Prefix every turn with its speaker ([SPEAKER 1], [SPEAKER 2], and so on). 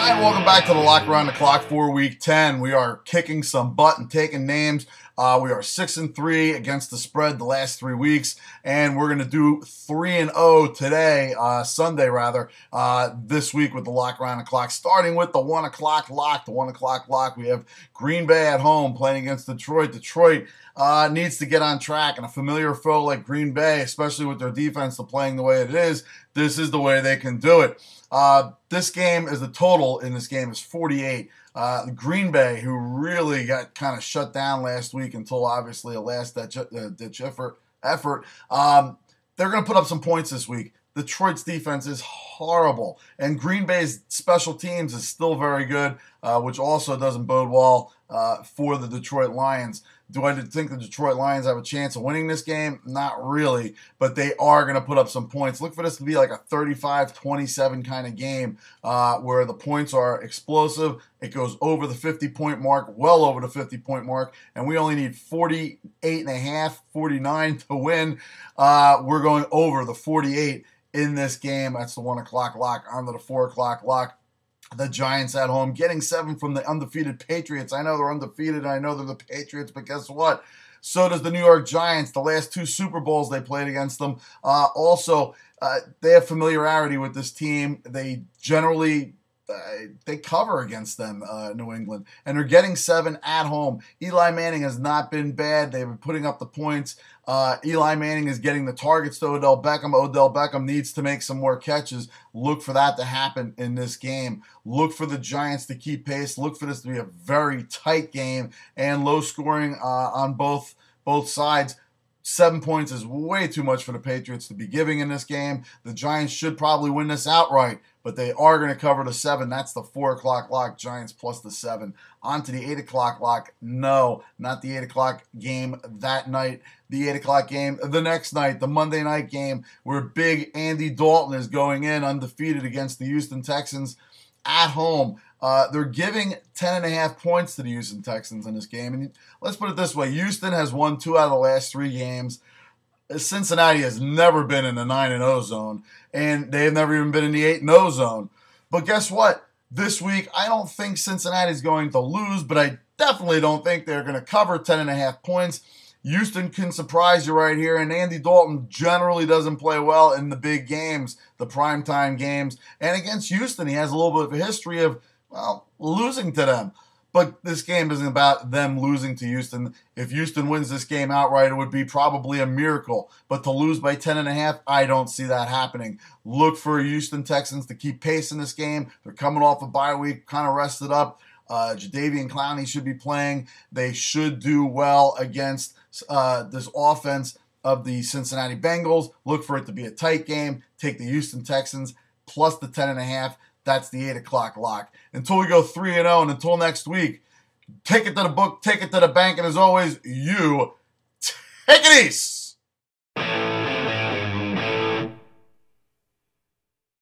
[SPEAKER 1] Hi, welcome back to the Lock Around the Clock for Week 10. We are kicking some butt and taking names. We are 6-3 against the spread the last 3 weeks, and we're going to do 3-0 today, Sunday rather, this week with the Lock Around the Clock. Starting with the 1 o'clock lock. The 1 o'clock lock, we have Green Bay at home playing against Detroit. Detroit needs to get on track, and a familiar foe like Green Bay, especially with their defense playing the way it is, this is the way they can do it. This game is the total in this game is 48. Green Bay, who really got kind of shut down last week until obviously a last-ditch effort, they're going to put up some points this week. Detroit's defense is horrible, and Green Bay's special teams is still very good, which also doesn't bode well for the Detroit Lions. Do I think the Detroit Lions have a chance of winning this game? Not really, but they are going to put up some points. Look for this to be like a 35-27 kind of game where the points are explosive. It goes over the 50-point mark, well over the 50-point mark, and we only need 48.5, 49 to win. We're going over the 48 in this game. That's the 1 o'clock lock. On to the 4 o'clock lock. The Giants at home, getting 7 from the undefeated Patriots. I know they're undefeated, I know they're the Patriots, but guess what? So does the New York Giants. The last 2 Super Bowls they played against them. They have familiarity with this team. They generally they cover against them, New England, and they're getting 7 at home. Eli Manning has not been bad. They've been putting up the points. Eli Manning is getting the targets to Odell Beckham. Odell Beckham needs to make some more catches. Look for that to happen in this game. Look for the Giants to keep pace. Look for this to be a very tight game and low scoring on both sides. 7 points is way too much for the Patriots to be giving in this game. The Giants should probably win this outright, but they are going to cover the 7. That's the 4 o'clock lock, Giants plus the 7. On to the 8 o'clock lock. No, not the 8 o'clock game that night. The 8 o'clock game the next night, the Monday night game, where big Andy Dalton is going in undefeated against the Houston Texans at home. They're giving 10.5 points to the Houston Texans in this game. And let's put it this way. Houston has won 2 out of the last 3 games. Cincinnati has never been in the 9-0 zone, and they have never even been in the 8-0 zone. But guess what? This week, I don't think Cincinnati is going to lose, but I definitely don't think they're going to cover 10.5 points. Houston can surprise you right here, and Andy Dalton generally doesn't play well in the big games, the primetime games. And against Houston, he has a little bit of a history of, well, losing to them. But this game isn't about them losing to Houston. If Houston wins this game outright, it would be probably a miracle. But to lose by 10.5, I don't see that happening. Look for Houston Texans to keep pace in this game. They're coming off a bye week, kind of rested up. Jadeveon Clowney should be playing. They should do well against this offense of the Cincinnati Bengals. Look for it to be a tight game. Take the Houston Texans plus the 10.5. That's the 8 o'clock lock. Until we go 3-0 and until next week, take it to the book, take it to the bank, and as always, you take it easy.